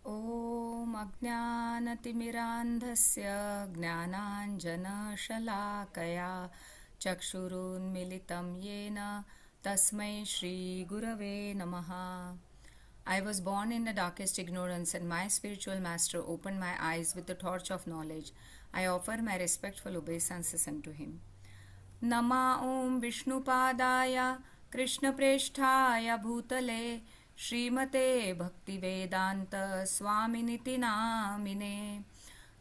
ॐ अज्ञानतिमिरान्धस्य ज्ञानाञ्जनशलाकया चक्षुरुन्मिलितं येन तस्मै श्रीगुरवे नमः. I was born in the darkest ignorance, and my spiritual master opened my eyes with the torch of knowledge. I offer my respectful obeisances unto him. Nama Om Vishnupadaya Krishnapreshthaya Bhutale Srimate Bhaktivedanta Swaminiti Namine.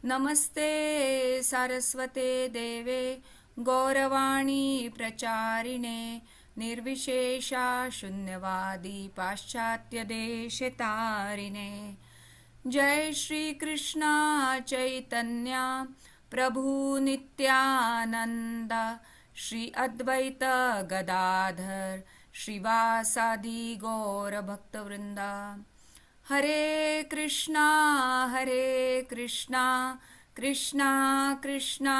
Namaste Saraswate Deve Gauravani Pracharine Nirvishesha Shunyavadi Paschatya Deshetarine. Jai Shri Krishna Chaitanya Prabhu Nityananda Shri Advaita Gadadhar Shrivasadi Gaura Bhaktavrinda. Hare Krishna Krishna Krishna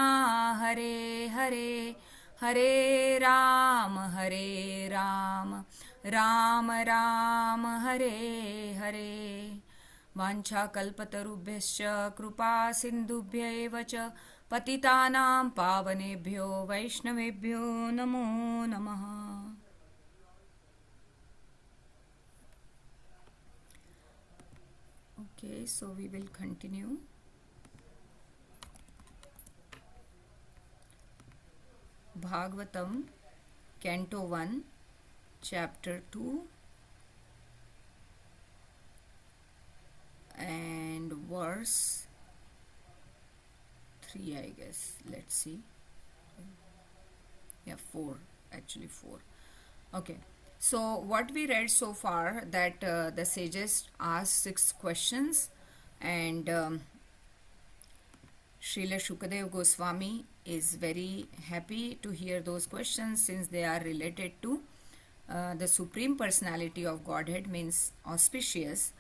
Hare Hare Hare Ram Ram Ram Hare Hare. वाञ्छाकल्पतरुभ्यश्च कृपा सिन्धुभ्यैव च पतितानां पावनेभ्यो वैष्णवेभ्यो नमो नमः. Okay, so we will continue. Bhagavatam, Canto 1, Chapter 2, and verse 3, I guess. Let's see. Yeah, 4. Actually 4. Okay. So what we read so far, that the sages asked 6 questions, and Srila Shukadev Goswami is very happy to hear those questions, since they are related to the Supreme Personality of Godhead, means auspicious,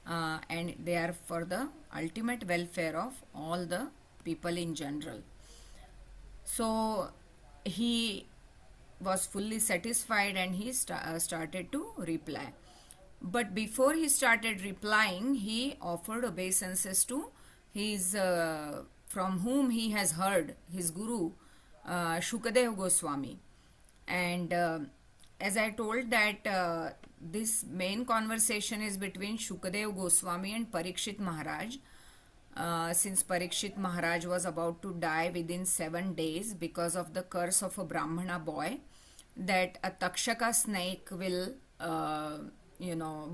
and they are for the ultimate welfare of all the people in general. So he was fully satisfied, and he started to reply. But before he started replying, he offered obeisances to his from whom he has heard, his guru, Shukadev Goswami. And as I told that this main conversation is between Shukadev Goswami and Parikshit Maharaj, since Parikshit Maharaj was about to die within 7 days because of the curse of a Brahmana boy, that a Takshaka snake will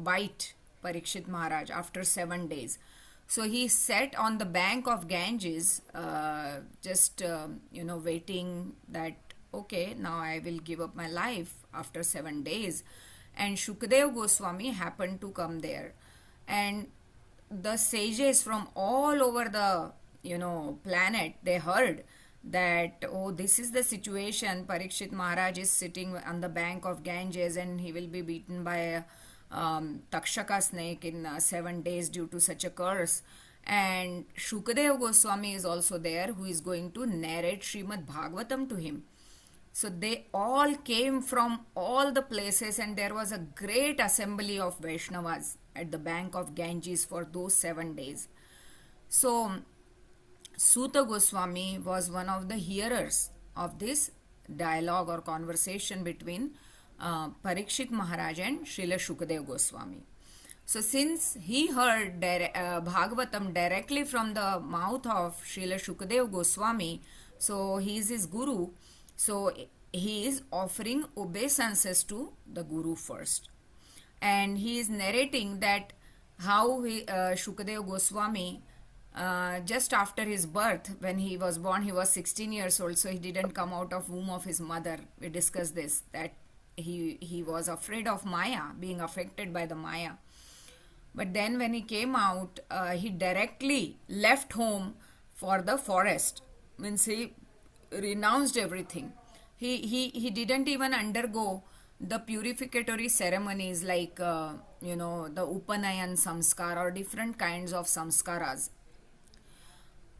bite Parikshit Maharaj after 7 days. So he sat on the bank of Ganges, just waiting that, okay, now I will give up my life after 7 days. And Shukadev Goswami happened to come there, and the sages from all over the planet, they heard that, oh, this is the situation. Parikshit Maharaj is sitting on the bank of Ganges, and he will be beaten by a Takshaka snake in 7 days due to such a curse. And Shukadev Goswami is also there, who is going to narrate Srimad Bhagavatam to him. So they all came from all the places, and there was a great assembly of Vaishnavas at the bank of Ganges for those 7 days. So Suta Goswami was one of the hearers of this dialogue or conversation between Parikshit Maharaj and Srila Shukadev Goswami. So since he heard Bhagavatam directly from the mouth of Srila Shukadev Goswami, so he is his guru, so he is offering obeisances to the guru first. And he is narrating that how Shukadev Goswami, just after his birth, when he was born, he was 16 years old, so he didn't come out of womb of his mother. We discussed this, that he was afraid of Maya, being affected by the Maya. But then when he came out, he directly left home for the forest. Means he renounced everything. He didn't even undergo the purificatory ceremonies like the Upanayan samskar or different kinds of samskaras.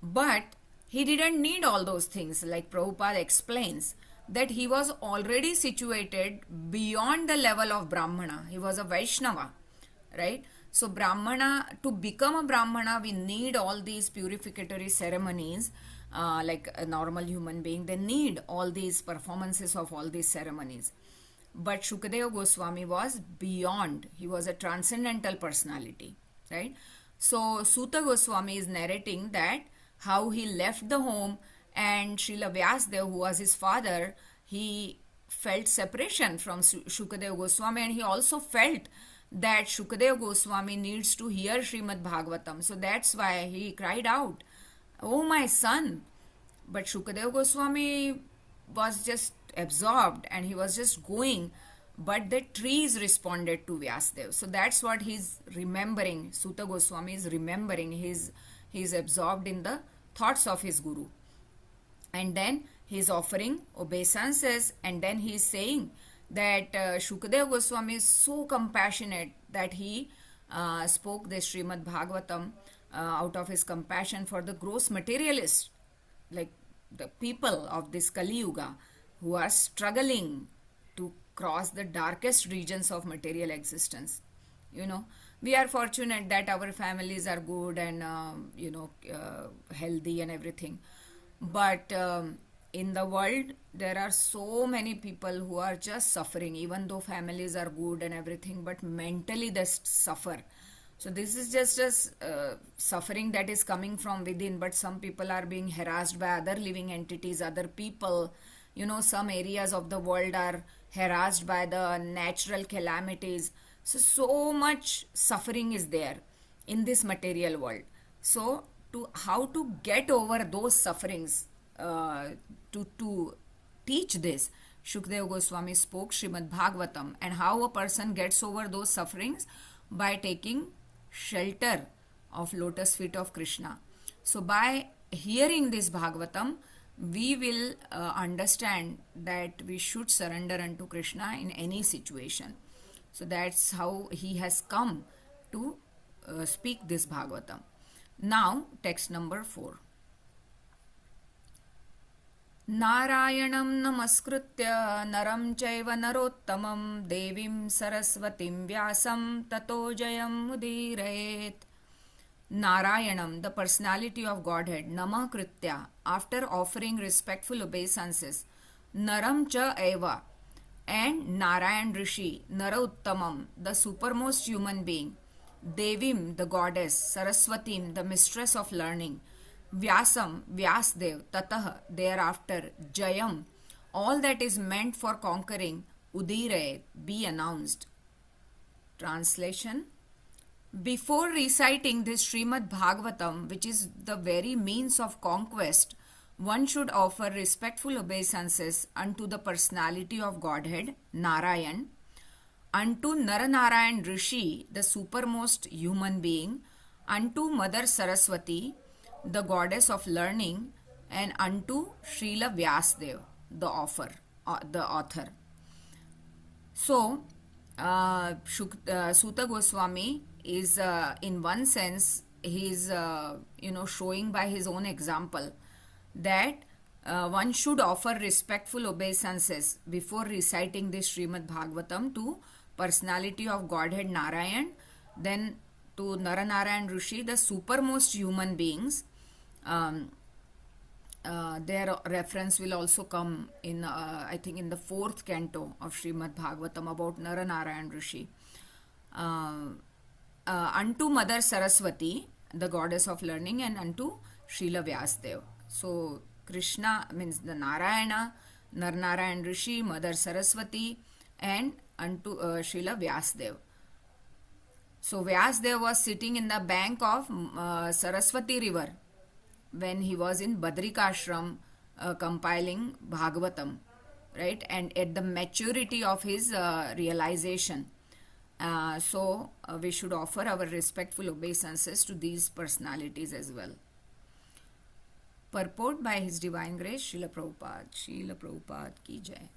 But he didn't need all those things. Like Prabhupada explains, that he was already situated beyond the level of Brahmana. He was a Vaishnava, right? So Brahmana, to become a Brahmana, we need all these purificatory ceremonies. Like a normal human being, they need all these performances of all these ceremonies. But Shukadeva Goswami was beyond. He was a transcendental personality, right? So Suta Goswami is narrating that how he left the home, and Srila Vyasdev, who was his father, he felt separation from Shukadeva Goswami, and he also felt that Shukadeva Goswami needs to hear Srimad Bhagavatam. So that's why he cried out, "Oh, my son." But Shukadeva Goswami was just absorbed and he was just going. But the trees responded to Vyasdev. So that's what he's remembering. Suta Goswami is remembering. He's absorbed in the thoughts of his guru. And then he's offering obeisances, and then he's saying that Shukadeva Goswami is so compassionate that he spoke the Srimad Bhagavatam out of his compassion for the gross materialists, like the people of this Kali Yuga who are struggling to cross the darkest regions of material existence. We are fortunate that our families are good and healthy and everything, but in the world there are so many people who are just suffering, even though families are good and everything, but mentally they suffer. So this is just a suffering that is coming from within, but some people are being harassed by other living entities, other people. Some areas of the world are harassed by the natural calamities. So much suffering is there in this material world. So how to get over those sufferings, to teach this, Shukadeva Goswami spoke Srimad Bhagavatam, and how a person gets over those sufferings by taking shelter of lotus feet of Krishna. So by hearing this Bhagavatam, we will understand that we should surrender unto Krishna in any situation. So that's how he has come to speak this Bhagavatam. Now, text number 4. नारायणं नमस्कृत्य नरं चैव नरोत्तमं देवीं सरस्वतीं व्यासं ततो जयं मुदीरयेत्. Narayanam, the personality of Godhead, Namakritya, after offering respectful obeisances, Naram cha eva, and Narayan Rishi, Narouttamam, the supermost human being, Devim, the goddess, Saraswatim, the mistress of learning, Vyasam, Vyasdev, Tatah, thereafter, Jayam, all that is meant for conquering, Udire, be announced. Translation: before reciting this Srimad Bhagavatam, which is the very means of conquest, one should offer respectful obeisances unto the personality of Godhead, Narayan, unto Naranarayan Rishi, the supermost human being, unto Mother Saraswati, the goddess of learning, and unto Srila Vyasdev, the author. So, Suta Goswami is, in one sense, he is showing by his own example that one should offer respectful obeisances before reciting this Srimad Bhagavatam to personality of Godhead Narayan, then to Naranarayan Rishi, the supermost human beings. Their reference will also come in, I think, in the 4th canto of Srimad Bhagavatam about Naranarayan Rishi. Unto Mother Saraswati, the goddess of learning, and unto Srila Vyasdev. So Krishna means the Narayana, Naranarayan Rishi, Mother Saraswati, and unto Srila Vyasdev. So Vyasdev was sitting in the bank of Saraswati river when he was in Badrikashram compiling Bhagavatam, right? And at the maturity of his realization. So we should offer our respectful obeisances to these personalities as well. Purport by His Divine Grace, Srila Prabhupada ki jai.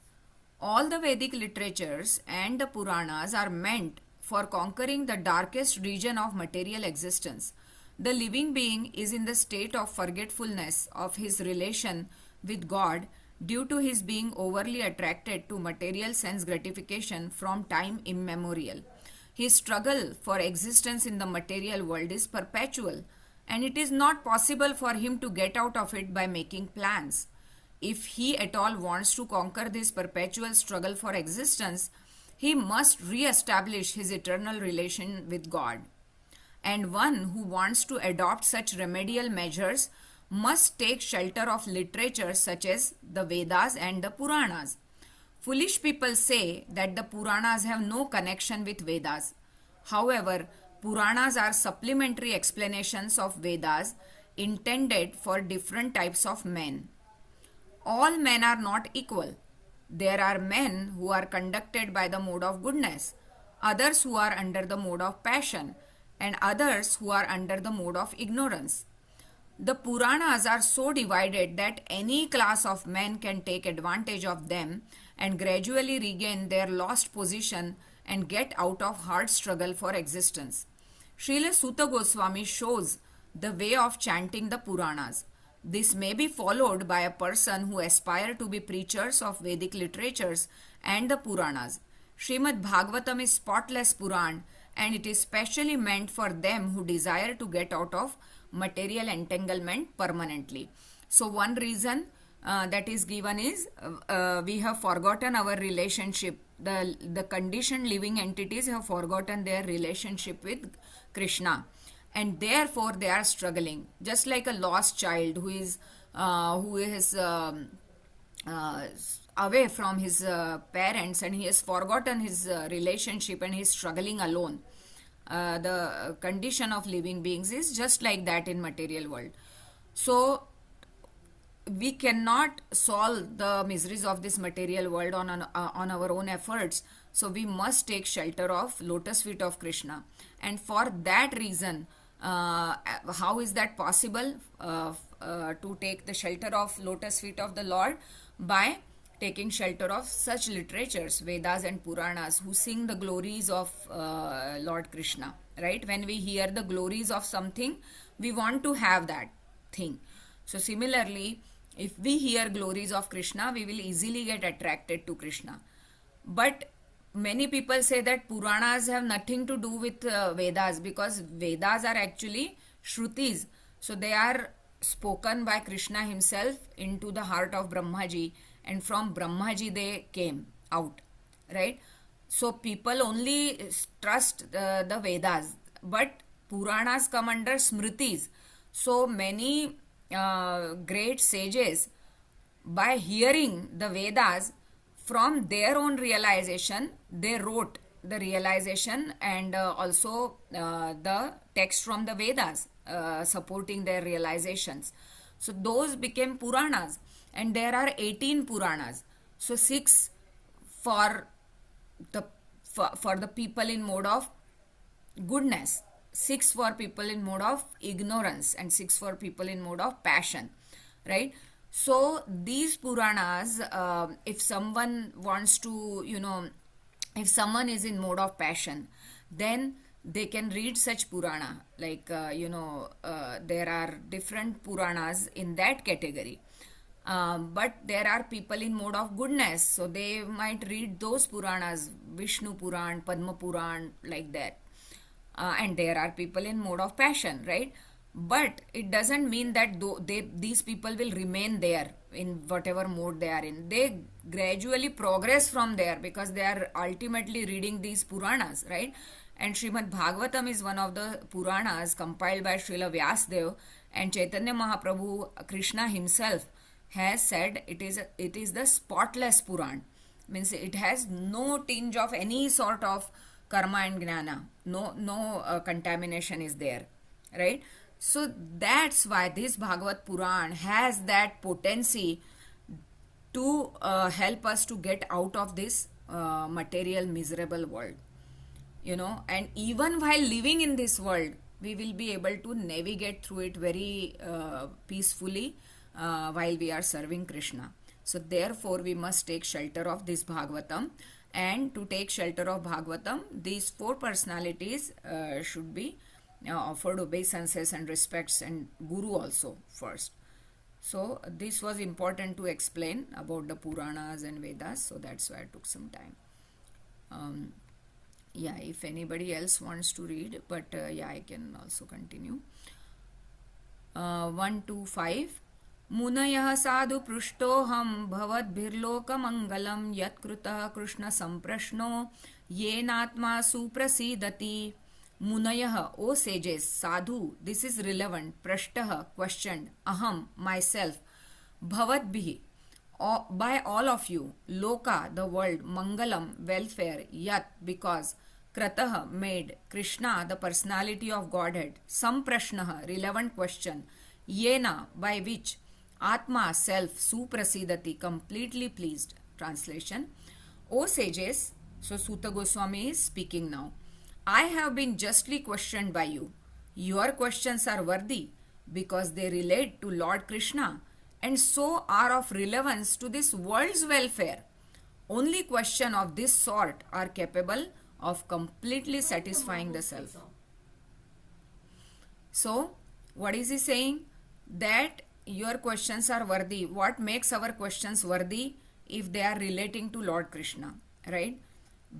All the Vedic literatures and the Puranas are meant for conquering the darkest region of material existence. The living being is in the state of forgetfulness of his relation with God due to his being overly attracted to material sense gratification from time immemorial. His struggle for existence in the material world is perpetual, and it is not possible for him to get out of it by making plans. If he at all wants to conquer this perpetual struggle for existence, he must re establish his eternal relation with God. And one who wants to adopt such remedial measures must take shelter of literature such as the Vedas and the Puranas. Foolish people say that the Puranas have no connection with Vedas. However, Puranas are supplementary explanations of Vedas intended for different types of men. All men are not equal. There are men who are conducted by the mode of goodness, others who are under the mode of passion, and others who are under the mode of ignorance. The Puranas are so divided that any class of men can take advantage of them and gradually regain their lost position and get out of hard struggle for existence. Srila Sutta Goswami shows the way of chanting the Puranas. This may be followed by a person who aspire to be preachers of Vedic literatures and the Puranas. Srimad Bhagavatam is spotless Puran, and it is specially meant for them who desire to get out of material entanglement permanently. So one reason that is given is we have forgotten our relationship. The conditioned living entities have forgotten their relationship with Krishna, and therefore they are struggling, just like a lost child who is away from his parents, and he has forgotten his relationship and he is struggling alone. The condition of living beings is just like that in material world. So we cannot solve the miseries of this material world on our own efforts. So we must take shelter of lotus feet of Krishna, and for that reason, how is that possible? To take the shelter of lotus feet of the Lord by taking shelter of such literatures, Vedas and Puranas, who sing the glories of Lord Krishna, right? When we hear the glories of something, we want to have that thing. So similarly, if we hear glories of Krishna, we will easily get attracted to Krishna. But many people say that Puranas have nothing to do with Vedas, because Vedas are actually Shrutis. So they are spoken by Krishna himself into the heart of Brahmaji, and from Brahmaji they came out, right? So people only trust the Vedas, but Puranas come under Smritis. So many great sages, by hearing the Vedas, from their own realization, they wrote the realization and also the text from the Vedas supporting their realizations. So those became Puranas, and there are 18 Puranas. So 6 for the people in mode of goodness, 6 for people in mode of ignorance, and 6 for people in mode of passion, right? So these Puranas, if someone wants to, if someone is in mode of passion, then they can read such Purana. Like, there are different Puranas in that category. But there are people in mode of goodness, so they might read those Puranas, Vishnu Puran, Padma Puran, like that. And there are people in mode of passion, right? But it doesn't mean that these people will remain there in whatever mode they are in. They gradually progress from there, because they are ultimately reading these Puranas, right? And Srimad Bhagavatam is one of the Puranas compiled by Srila Vyasadeva, and Chaitanya Mahaprabhu, Krishna himself, has said it is the spotless Puran. Means it has no tinge of any sort of karma and gnana. No contamination is there, right? So that's why this Bhagavad Puran has that potency to help us to get out of this material miserable world. And even while living in this world, we will be able to navigate through it very peacefully while we are serving Krishna. So therefore we must take shelter of this Bhagavatam, and to take shelter of Bhagavatam, these 4 personalities should be offered obeisances and respects, and Guru also first. So this was important to explain about the Puranas and Vedas, so that's why I took some time. Yeah, if anybody else wants to read, but yeah, I can also continue. 1 to 5. मुनयः साधु पृष्टोऽहं भवद्भिर्लोकमङ्गलं यत्कृतः कृष्णसम्प्रश्नो येनात्मा सुप्रसीदति. Munayah, O sages, sadhu, this is relevant. Prashtah, questioned. Aham, myself. Bhavadbhi, by all of you. Loka, the world. Mangalam, welfare. Yat, because. Kratah, made. Krishna, the personality of Godhead. Samprashnaha, relevant question. Yena, by which. Atma, self. Suprasidati, completely pleased. Translation. O sages, so Suta Goswami is speaking now. I have been justly questioned by you. Your questions are worthy because they relate to Lord Krishna and so are of relevance to this world's welfare. Only questions of this sort are capable of completely satisfying the self. So, what is he saying? That your questions are worthy. What makes our questions worthy? If they are relating to Lord Krishna, right?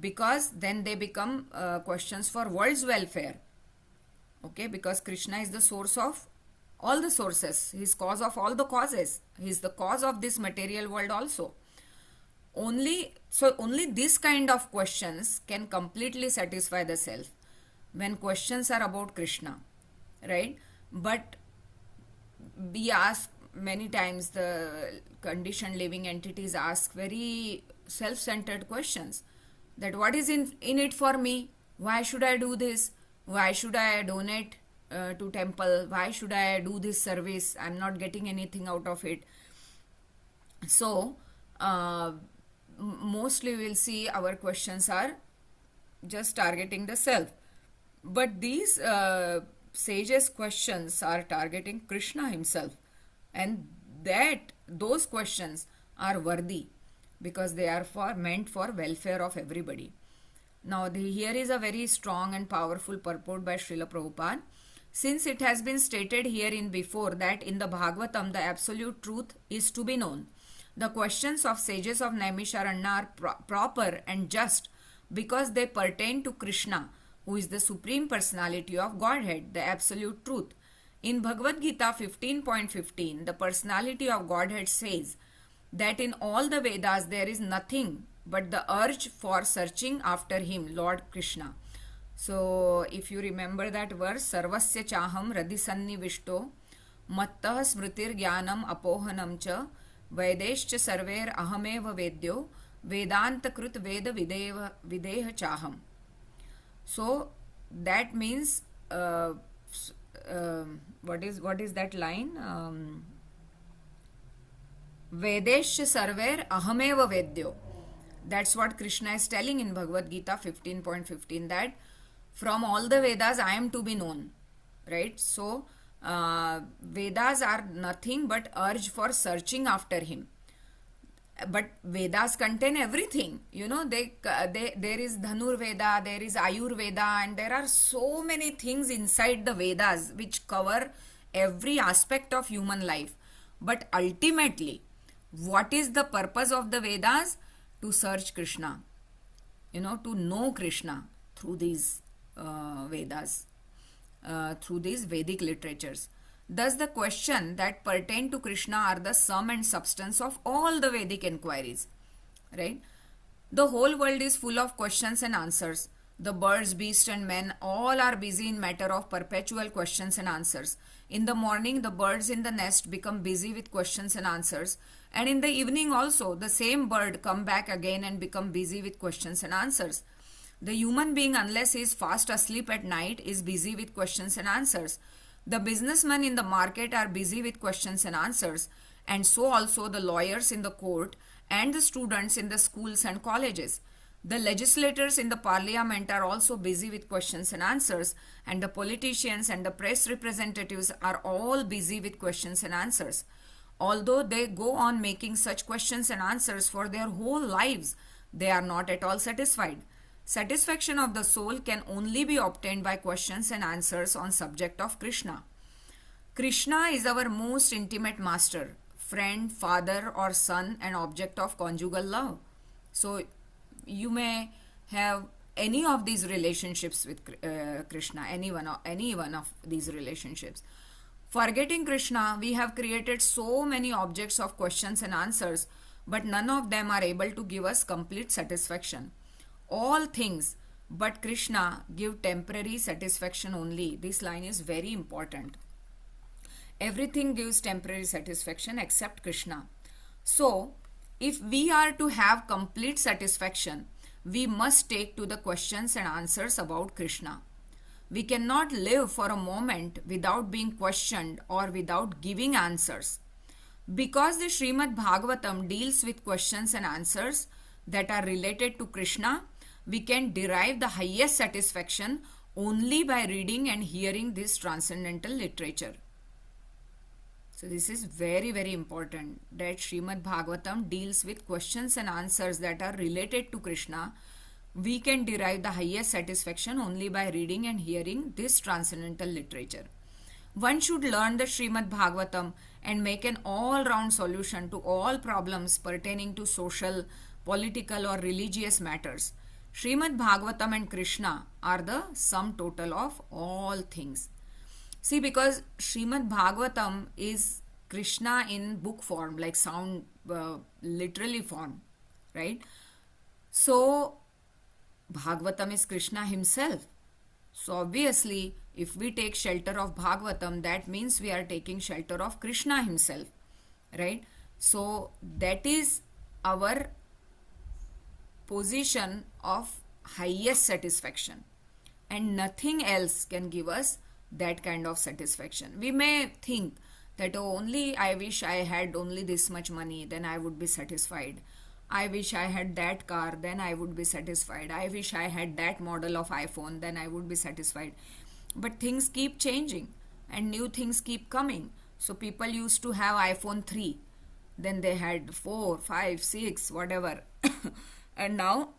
Because then they become questions for world's welfare. Okay, because Krishna is the source of all the sources. He is cause of all the causes. He is the cause of this material world also. Only this kind of questions can completely satisfy the self when questions are about Krishna, right? But we ask many times, the conditioned living entities ask very self-centered questions, that what is in it for me? Why should I do this? Why should I donate to temple? Why should I do this service? I'm not getting anything out of it. So mostly we'll see our questions are just targeting the self, but these sages questions are targeting Krishna himself, and that those questions are worthy because they are meant for welfare of everybody. Now here is a very strong and powerful purport by Srila Prabhupada. Since it has been stated herein before that in the Bhagavatam the absolute truth is to be known, the questions of sages of Naimisharanya are proper and just because they pertain to Krishna, who is the Supreme Personality of Godhead, the absolute truth. In Bhagavad Gita 15.15, the personality of Godhead says that in all the Vedas there is nothing but the urge for searching after him, Lord Krishna. So if you remember that verse, Sarvasya Chaham Radhisannivishto Mattah Smritir Jnanam Apohanam Cha Vaidescha Sarver Ahamev Vedyo Vedanta Krut Veda Videha Chaham. So that means what is that line? Vedesh Sarver Ahameva Vedyo. That's what Krishna is telling in Bhagavad Gita 15.15, that from all the Vedas I am to be known. Right? So Vedas are nothing but urge for searching after him. But Vedas contain everything. You know, there is Dhanur Veda, there is Ayur Veda, and there are so many things inside the Vedas which cover every aspect of human life. But ultimately, what is the purpose of the Vedas? To search Krishna, to know Krishna through these Vedas, through these Vedic literatures. Thus, the questions that pertain to Krishna are the sum and substance of all the Vedic inquiries. Right? The whole world is full of questions and answers. The birds, beasts, and men all are busy in matter of perpetual questions and answers. In the morning, the birds in the nest become busy with questions and answers. And in the evening also, the same bird come back again and become busy with questions and answers. The human being, unless he is fast asleep at night, is busy with questions and answers. The businessmen in the market are busy with questions and answers. And so also the lawyers in the court and the students in the schools and colleges. The legislators in the parliament are also busy with questions and answers, and the politicians and the press representatives are all busy with questions and answers. Although they go on making such questions and answers for their whole lives, they are not at all satisfied. Satisfaction of the soul can only be obtained by questions and answers on subject of Krishna. Krishna is our most intimate master, friend, father or son, and object of conjugal love. So you may have any of these relationships with Krishna, any one of these relationships. Forgetting Krishna, we have created so many objects of questions and answers, but none of them are able to give us complete satisfaction. All things but Krishna give temporary satisfaction only. This line is very important. Everything gives temporary satisfaction except Krishna. So, if we are to have complete satisfaction, we must take to the questions and answers about Krishna. We cannot live for a moment without being questioned or without giving answers. Because the Srimad Bhagavatam deals with questions and answers that are related to Krishna, we can derive the highest satisfaction only by reading and hearing this transcendental literature. So this is very, very important, that Srimad Bhagavatam deals with questions and answers that are related to Krishna. We can derive the highest satisfaction only by reading and hearing this transcendental literature. One should learn the Srimad Bhagavatam and make an all-round solution to all problems pertaining to social, political or religious matters. Srimad Bhagavatam and Krishna are the sum total of all things. See, because Srimad Bhagavatam is Krishna in book form, like sound, literally form, right? So, Bhagavatam is Krishna himself. So, obviously, if we take shelter of Bhagavatam, that means we are taking shelter of Krishna himself, right? So, that is our position of highest satisfaction, and nothing else can give us that kind of satisfaction. We may think that, oh, only I wish I had only this much money, then I would be satisfied. I wish I had that car, then I would be satisfied. I wish I had that model of iPhone, then I would be satisfied. But things keep changing and new things keep coming. So people used to have iPhone 3, then they had 4, 5, 6, whatever. And now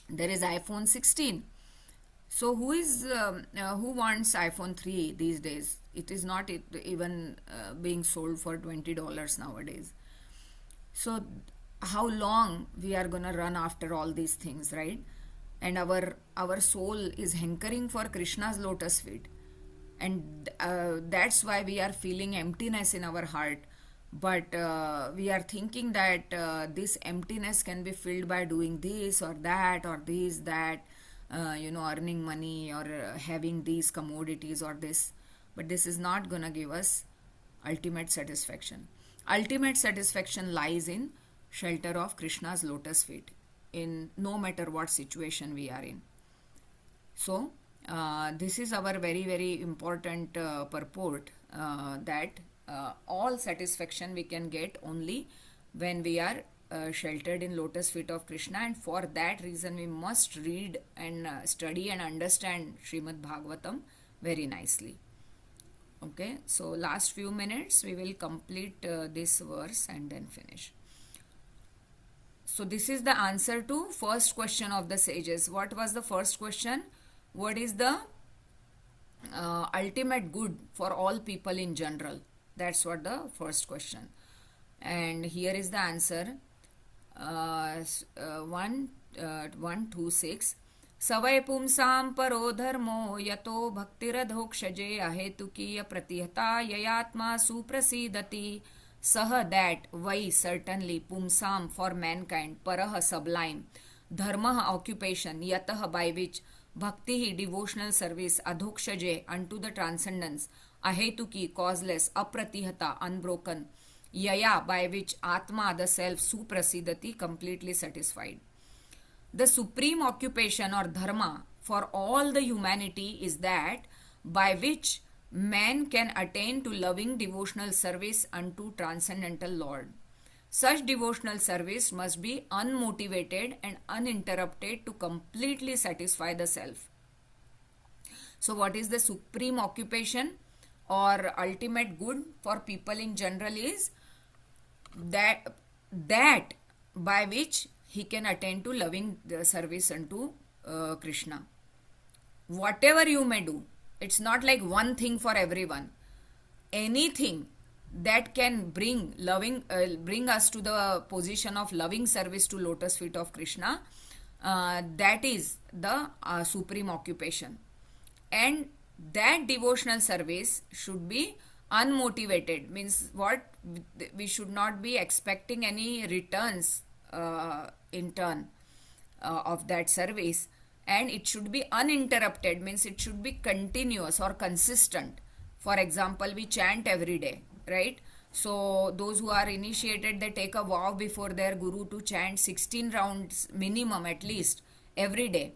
there is iPhone 16. So who wants iPhone 3 these days? It is not even being sold for $20 nowadays. So how long we are gonna run after all these things, right? And our soul is hankering for Krishna's lotus feet, and that's why we are feeling emptiness in our heart. But we are thinking that this emptiness can be filled by doing this or that or this, that, earning money or having these commodities or this. But this is not going to give us ultimate satisfaction. Ultimate satisfaction lies in shelter of Krishna's lotus feet, in no matter what situation we are in. So, this is our very, very important purport, that all satisfaction we can get only when we are sheltered in lotus feet of Krishna, and for that reason we must read and study and understand Srimad Bhagavatam very nicely. Okay, so last few minutes we will complete this verse and then finish. So this is the answer to first question of the sages. What was the first question? What is the ultimate good for all people in general? That's what the first question. And here is the answer. 126. Savai pumsam paro dharmo yato bhaktiradhokshje ahetukiya pratihata yayatma suprasidati. Saha, that, vai, certainly, pumsam, for mankind, paraha, sublime, dharmaha, occupation, yataha, by which, bhaktihi, devotional service, adhokshaje, unto the transcendence, ahetuki, causeless, apratihata, unbroken, yaya, by which, atma, the self, suprasidati, completely satisfied. The supreme occupation or dharma for all the humanity is that by which man can attain to loving devotional service unto transcendental Lord. Such devotional service must be unmotivated and uninterrupted to completely satisfy the self. So what is the supreme occupation or ultimate good for people in general is that by which he can attain to loving the service unto Krishna. Whatever you may do, it's not like one thing for everyone. Anything that can bring us to the position of loving service to lotus feet of Krishna, that is the supreme occupation. And that devotional service should be unmotivated, means what, we should not be expecting any returns in turn of that service, and it should be uninterrupted, means it should be continuous or consistent. For example, we chant every day, right? So those who are initiated, they take a vow before their guru to chant 16 rounds minimum at least every day.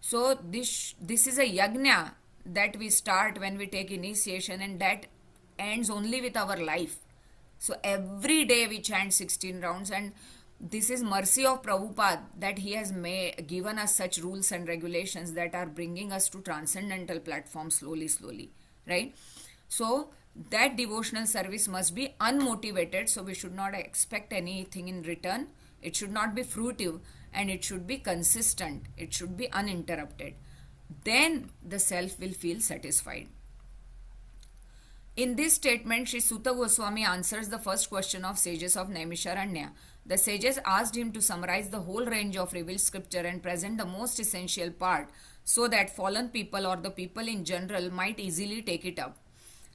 So this is a yajna that we start when we take initiation, and that ends only with our life. So every day we chant 16 rounds, and this is mercy of Prabhupada that he has given us such rules and regulations that are bringing us to transcendental platform slowly, right? So that devotional service must be unmotivated, so we should not expect anything in return. It should not be fruitive, and it should be consistent. It should be uninterrupted. Then the self will feel satisfied. In this statement, Sri Suta Goswami answers the first question of sages of Naimisharanya. The sages asked him to summarize the whole range of revealed scripture and present the most essential part so that fallen people or the people in general might easily take it up.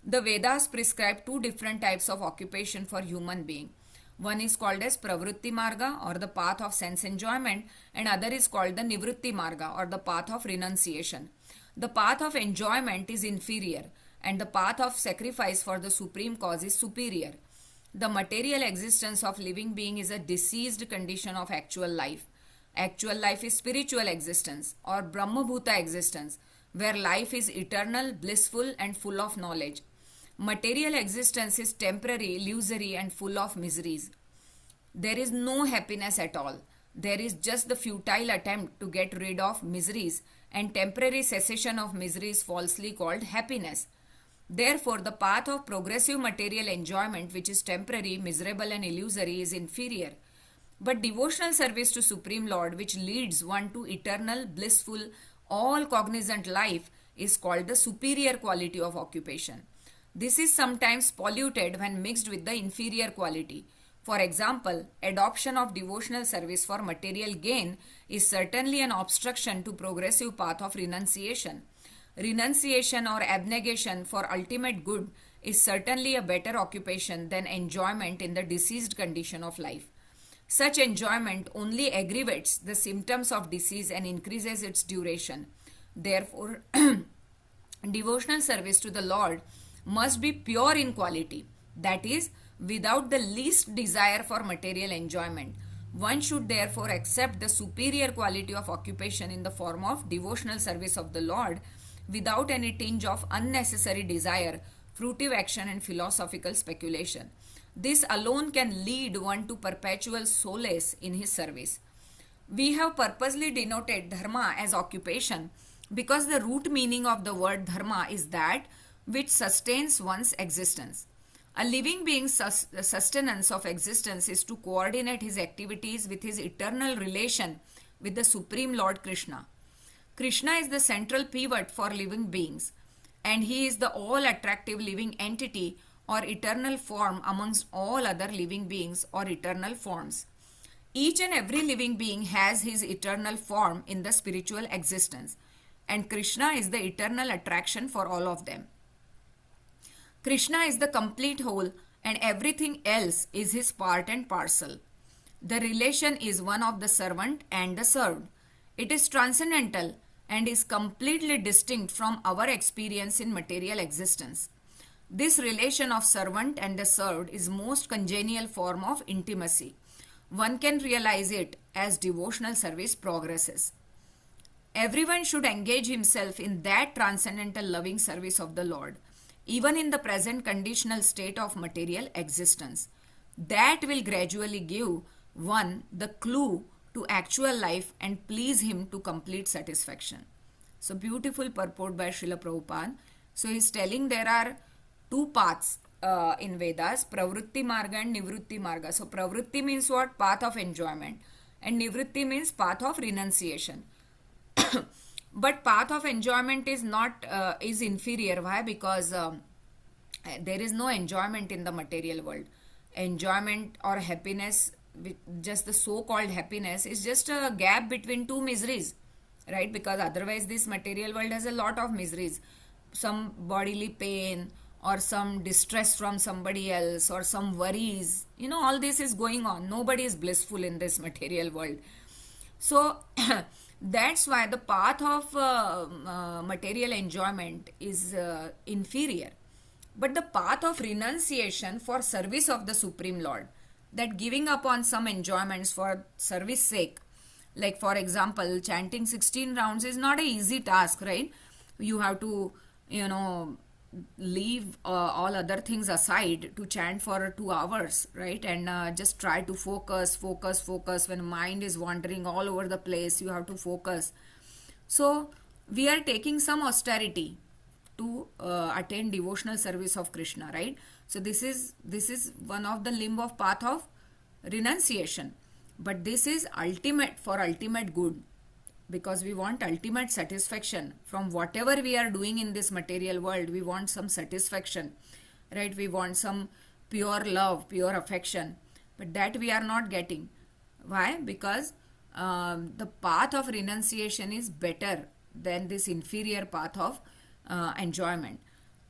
The Vedas prescribe two different types of occupation for human being. One is called as Pravritti Marga, or the path of sense enjoyment, and other is called the Nivritti Marga, or the path of renunciation. The path of enjoyment is inferior, and the path of sacrifice for the supreme cause is superior. The material existence of living being is a diseased condition of actual life. Actual life is spiritual existence, or Brahmabhuta existence, where life is eternal, blissful, and full of knowledge. Material existence is temporary, illusory, and full of miseries. There is no happiness at all. There is just the futile attempt to get rid of miseries, and temporary cessation of miseries falsely called happiness. Therefore, the path of progressive material enjoyment, which is temporary, miserable, and illusory, is inferior. But devotional service to Supreme Lord, which leads one to eternal, blissful, all cognizant life, is called the superior quality of occupation. This is sometimes polluted when mixed with the inferior quality. For example, adoption of devotional service for material gain is certainly an obstruction to progressive path of renunciation. Renunciation or abnegation for ultimate good is certainly a better occupation than enjoyment in the diseased condition of life. Such enjoyment only aggravates the symptoms of disease and increases its duration. Therefore, devotional service to the Lord must be pure in quality, that is, without the least desire for material enjoyment. One should therefore accept the superior quality of occupation in the form of devotional service of the Lord without any tinge of unnecessary desire, fruitive action, and philosophical speculation. This alone can lead one to perpetual solace in his service. We have purposely denoted dharma as occupation because the root meaning of the word dharma is that which sustains one's existence. A living being's sustenance of existence is to coordinate his activities with his eternal relation with the Supreme Lord Krishna. Krishna is the central pivot for living beings, and he is the all-attractive living entity or eternal form amongst all other living beings or eternal forms. Each and every living being has his eternal form in the spiritual existence, and Krishna is the eternal attraction for all of them. Krishna is the complete whole, and everything else is his part and parcel. The relation is one of the servant and the served. It is transcendental and is completely distinct from our experience in material existence. This relation of servant and the served is most congenial form of intimacy. One can realize it as devotional service progresses. Everyone should engage himself in that transcendental loving service of the Lord, even in the present conditional state of material existence. That will gradually give one the clue to actual life and please him to complete satisfaction. So beautiful purport by Srila Prabhupada. So he is telling there are two paths in Vedas, Pravritti Marga and Nivritti Marga. So Pravritti means what? Path of enjoyment. And Nivritti means path of renunciation. But path of enjoyment is not is inferior. Why? Because there is no enjoyment in the material world. Enjoyment or happiness with just the so-called happiness is just a gap between two miseries, right? Because otherwise this material world has a lot of miseries, some bodily pain or some distress from somebody else or some worries, all this is going on. Nobody is blissful in this material world. So that's why the path of material enjoyment is inferior. But the path of renunciation for service of the Supreme Lord, that giving up on some enjoyments for service sake, like for example, chanting 16 rounds is not an easy task, right? You have to, leave all other things aside to chant for 2 hours, right? And just try to focus. When mind is wandering all over the place, you have to focus. So we are taking some austerity to attain devotional service of Krishna, right? So this is one of the limb of path of renunciation. But this is ultimate for ultimate good, because we want ultimate satisfaction from whatever we are doing in this material world. We want some satisfaction, right? We want some pure love, pure affection, but that we are not getting. Why? Because the path of renunciation is better than this inferior path of enjoyment.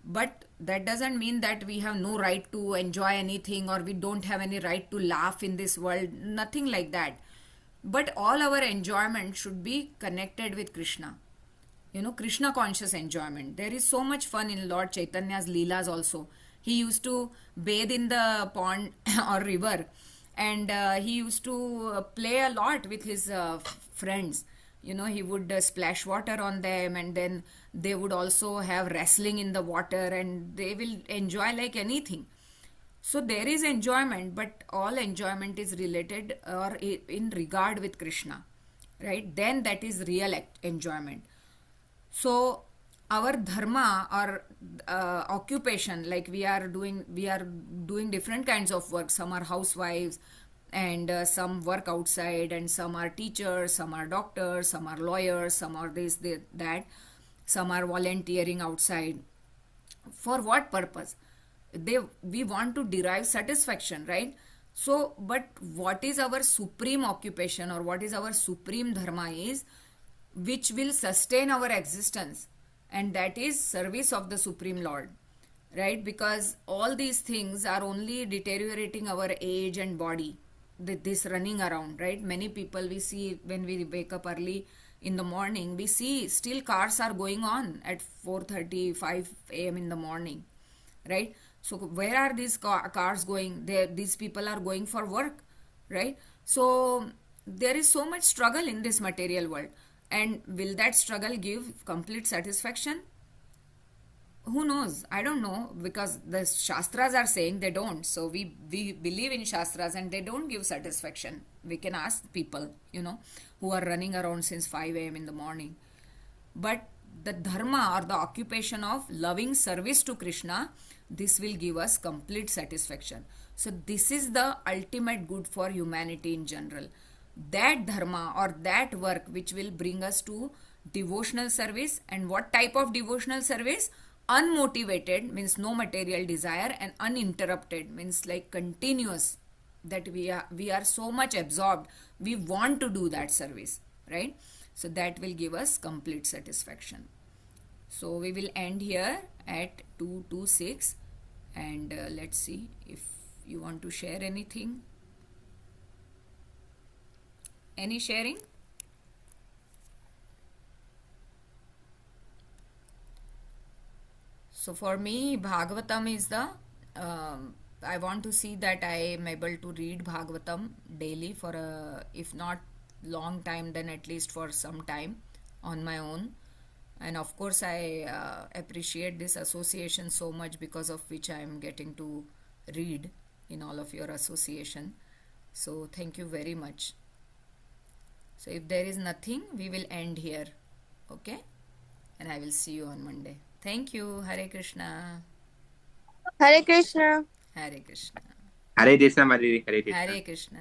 But that doesn't mean that we have no right to enjoy anything, or we don't have any right to laugh in this world. Nothing like that. But all our enjoyment should be connected with Krishna. Krishna conscious enjoyment. There is so much fun in Lord Chaitanya's Leelas also. He used to bathe in the pond or river, and he used to play a lot with his friends. He would splash water on them, and then they would also have wrestling in the water, and they will enjoy like anything. So there is enjoyment, but all enjoyment is related or in regard with Krishna, right? Then that is real enjoyment. So our dharma or occupation, like we are doing different kinds of work. Some are housewives, and some work outside, and some are teachers, some are doctors, some are lawyers, some are that, some are volunteering outside. For what purpose? We want to derive satisfaction, right? So but what is our supreme occupation, or what is our supreme dharma is, which will sustain our existence, and that is service of the Supreme Lord, right? Because all these things are only deteriorating our age and body, this running around, right? Many people we see when we wake up early in the morning, we see still cars are going on at 4:30, 5 a.m. in the morning, right? So where are these cars going? These people are going for work, right? So there is so much struggle in this material world. And will that struggle give complete satisfaction? Who knows? I don't know, because the Shastras are saying they don't. So we believe in Shastras and they don't give satisfaction. We can ask people, who are running around since 5 a.m. in the morning. But the dharma or the occupation of loving service to Krishna, this will give us complete satisfaction. So this is the ultimate good for humanity in general. That dharma or that work which will bring us to devotional service. And what type of devotional service? Unmotivated means no material desire, and uninterrupted means like continuous, that we are so much absorbed, we want to do that service, right? So that will give us complete satisfaction. So we will end here at 2:26, and let's see if you want to share anything. Any sharing? So for me, Bhagavatam is the, I want to see that I am able to read Bhagavatam daily for if not long time, then at least for some time on my own. And of course, I appreciate this association so much, because of which I am getting to read in all of your association. So thank you very much. So if there is nothing, we will end here. Okay? And I will see you on Monday. Thank you. Hare Krishna. Hare Krishna. Hare Krishna. Hare Krishna, Madhuri. Hare Krishna. Hare Krishna.